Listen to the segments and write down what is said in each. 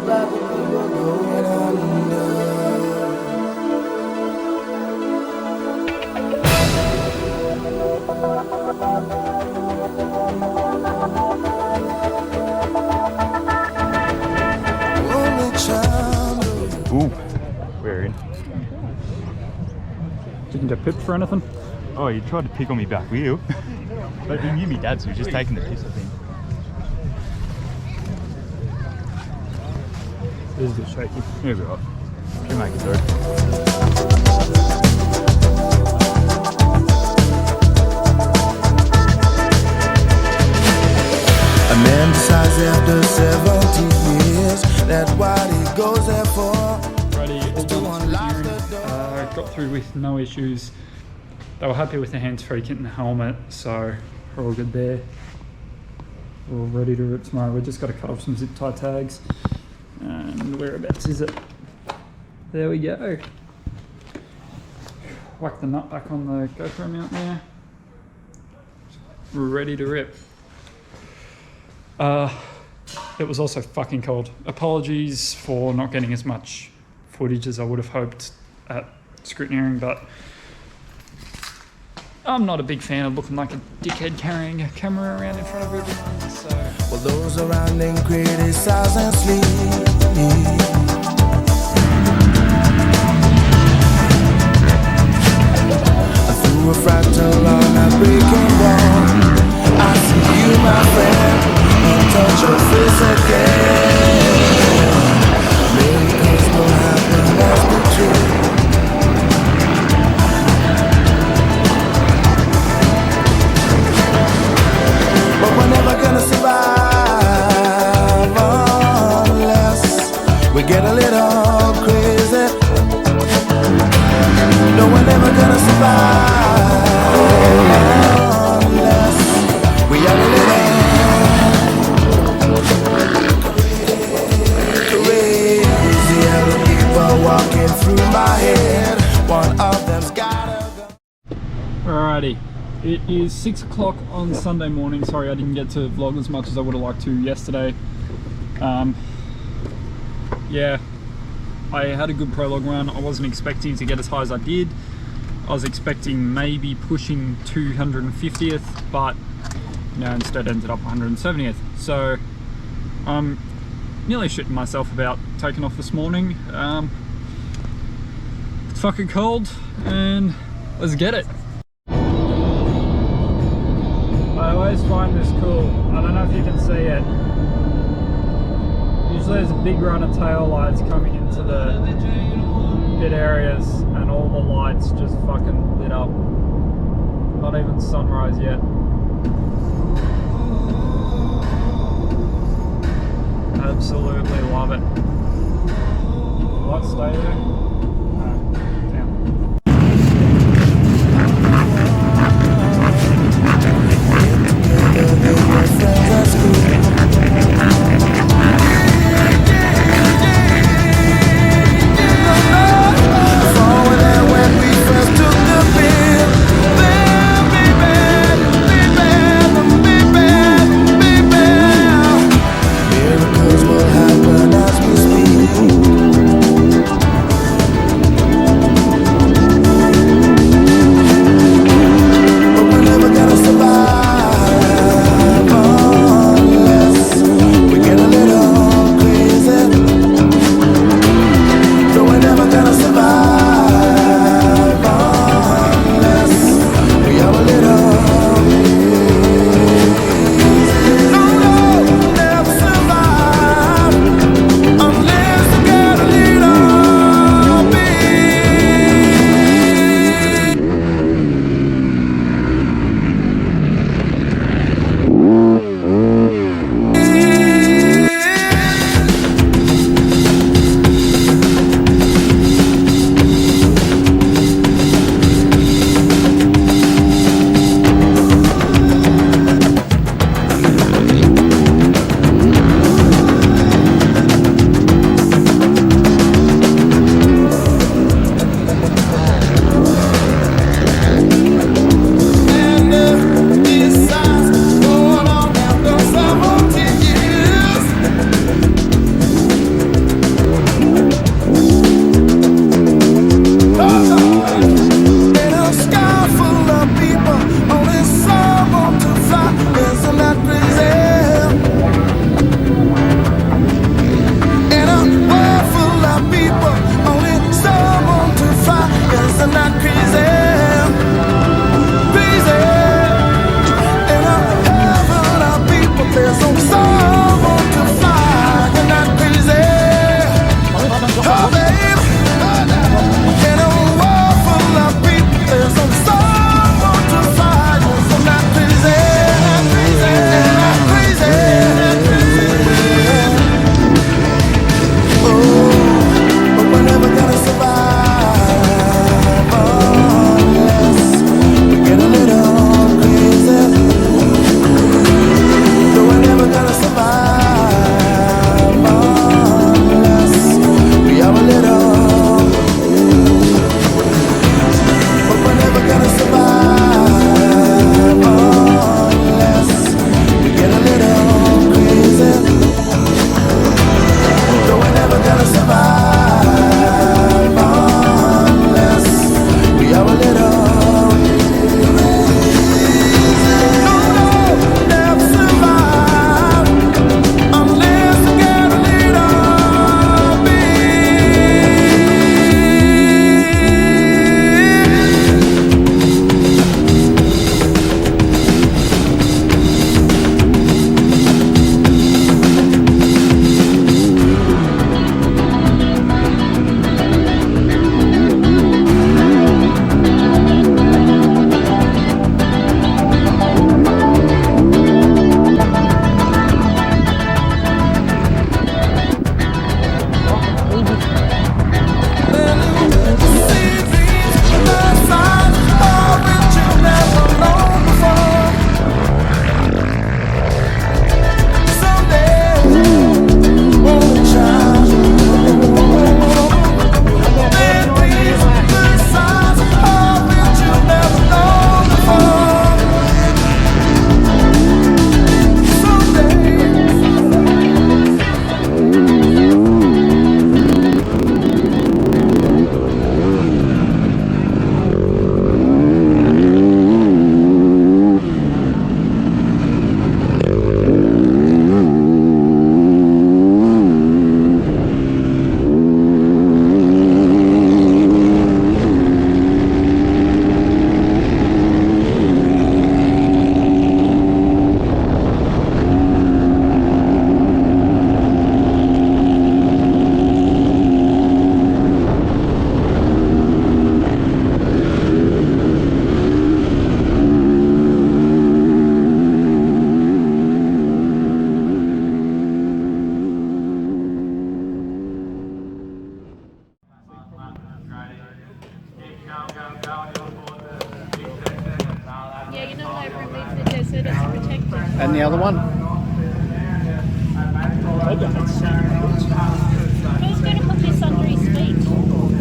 rapidly we're going under. Ooh, we're in. Didn't get pipped for anything? Oh, you tried to pick on me back wheel. But he knew me dad, so he was just taking the piss, I think. It is a bit shaky. Yeah, we're right. Can make it through. A man decides after 70 years that what he goes there for Righty, is to unlock the door. got through with no issues. They were happy with the hands-free kit and the helmet, so we're all good there. We're all ready to rip tomorrow. We've just got to cut off some zip tie tags. And whereabouts is it? There we go. Whack the nut back on the GoPro mount there. We're ready to rip. It was also fucking cold. Apologies for not getting as much footage as I would have hoped at scrutineering, but I'm not a big fan of looking like a dickhead carrying a camera around in front of everyone, so... Well, those around him criticize and sleep. Through a fractal on a breaking wall, I see you, my friend, and touch your face again. Miracles will happen as we dream. But we're never gonna survive unless we get a little crazy. No, we're never gonna survive unless we are a little crazy. Other people walking through my head. One of them's gotta go. Alrighty, it is 6 o'clock on Sunday morning. Sorry I didn't get to vlog as much as I would have liked to yesterday. Yeah, I had a good prologue run. I wasn't expecting to get as high as I did. I was expecting maybe pushing 250th, but you know, instead ended up 170th. So I'm nearly shitting myself about taking off this morning. It's fucking cold and let's get it. I always find this cool. I don't know if you can see it. Usually there's a big run of tail lights coming into the pit areas and all the lights just fucking lit up. Not even sunrise yet. Absolutely love it. Lights stay there? No, down. protected. And the other one? Who's going to put this under his feet?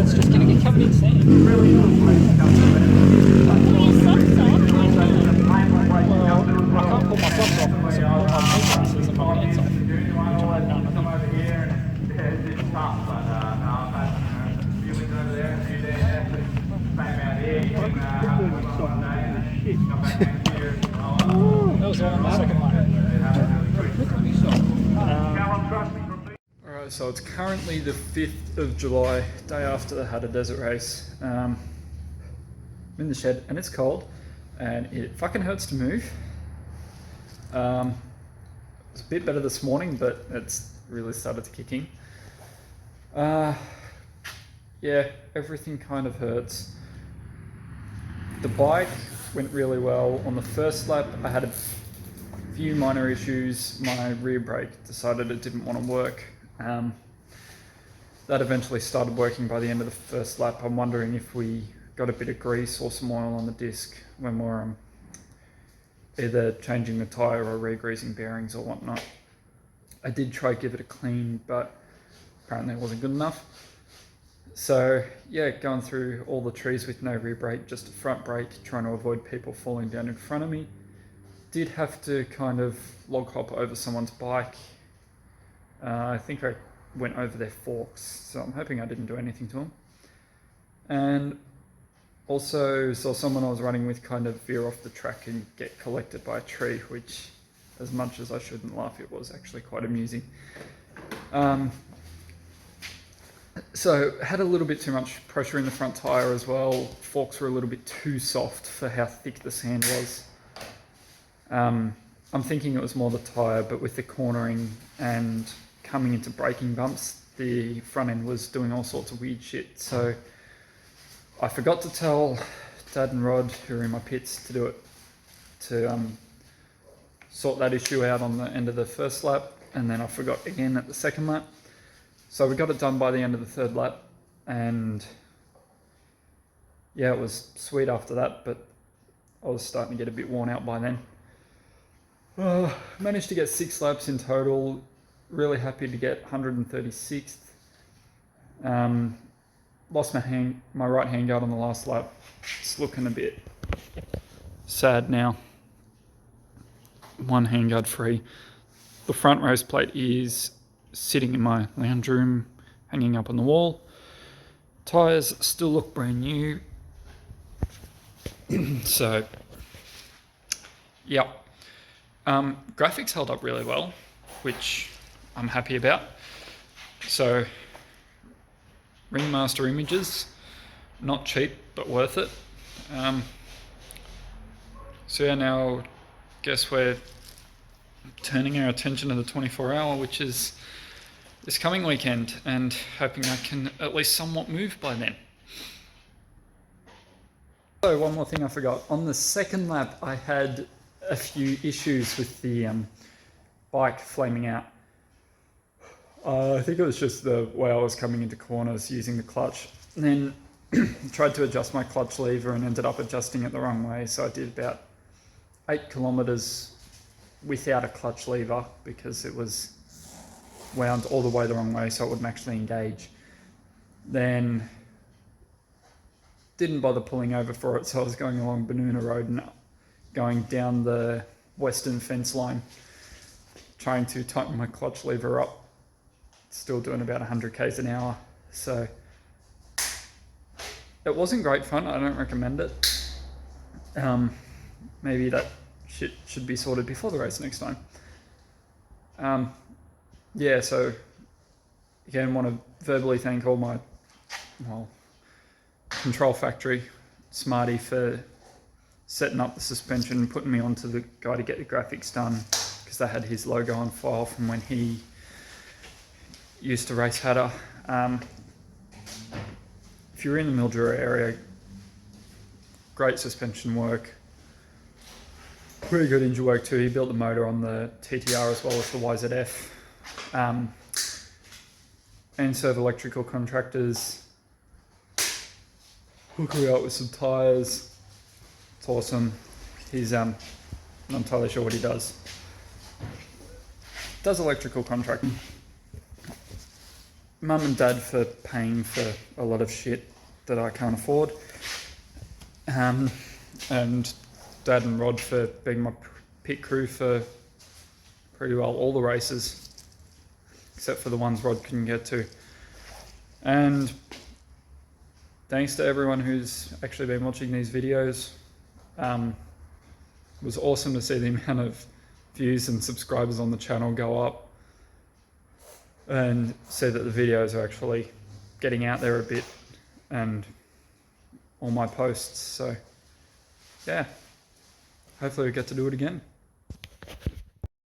It's just going to get covered in sand. Pull your socks off. You can. Well, I can't pull my socks off unless I pull my knee braces and my pants off. Which I've done, I think. That was all on my second one. Alright, so it's currently the 5th of July, day after the Hattah Desert Race. I'm in the shed and it's cold and it fucking hurts to move. It was a bit better this morning, but it's really started to kick in. Yeah, everything kind of hurts. The bike went really well. On the first lap, I had a few minor issues. My rear brake decided it didn't want to work. That eventually started working by the end of the first lap. I'm wondering if we got a bit of grease or some oil on the disc when we're either changing the tyre or re-greasing bearings or whatnot. I did try to give it a clean, but apparently it wasn't good enough. So yeah, going through all the trees with no rear brake, just a front brake, trying to avoid people falling down in front of me. Did have to kind of log hop over someone's bike. I think I went over their forks, so I'm hoping I didn't do anything to them. And also saw someone I was running with kind of veer off the track and get collected by a tree, which, as much as I shouldn't laugh, it was actually quite amusing. So had a little bit too much pressure in the front tyre as well. Forks were a little bit too soft for how thick the sand was. I'm thinking it was more the tyre, but with the cornering and coming into braking bumps, the front end was doing all sorts of weird shit. So I forgot to tell Dad and Rod, who are in my pits, to do it, to sort that issue out on the end of the first lap, and then I forgot again at the second lap. So we got it done by the end of the third lap, and yeah, it was sweet after that, but I was starting to get a bit worn out by then. Managed to get 6 laps in total. Really happy to get 136th. Lost my right handguard on the last lap. It's looking a bit sad now. One handguard free. The front race plate is sitting in my lounge room, hanging up on the wall. Tyres still look brand new. So, yeah. Graphics held up really well, which I'm happy about. So, Ringmaster images, not cheap, but worth it. So yeah, now guess we're turning our attention to the 24-hour, which is this coming weekend, and hoping I can at least somewhat move by then. So one more thing I forgot. On the second lap, I had a few issues with the bike flaming out. I think it was just the way I was coming into corners using the clutch. And then tried to adjust my clutch lever and ended up adjusting it the wrong way. So I did about 8 kilometers without a clutch lever because it was wound all the way the wrong way so it wouldn't actually engage. Then didn't bother pulling over for it, so I was going along Banuna Road and going down the western fence line, trying to tighten my clutch lever up. Still doing about 100 k's an hour, so it wasn't great fun. I don't recommend it. Maybe that shit should be sorted before the race next time. Yeah, so again, want to verbally thank all my control factory, Smarty, for setting up the suspension, putting me onto the guy to get the graphics done, because they had his logo on file from when he used to race Hattah. If you're in the Mildura area, great suspension work, pretty good engine work too. He built the motor on the TTR as well as the YZF. And serve electrical contractors, hook me up with some tyres. It's awesome. He's Not entirely sure what he does. Does electrical contracting. Mum and Dad for paying for a lot of shit that I can't afford. And Dad and Rod for being my pit crew for pretty well all the races, except for the ones Rod couldn't get to. And thanks to everyone who's actually been watching these videos. It was awesome to see the amount of views and subscribers on the channel go up, and see that the videos are actually getting out there a bit, and all my posts. So yeah, hopefully we get to do it again.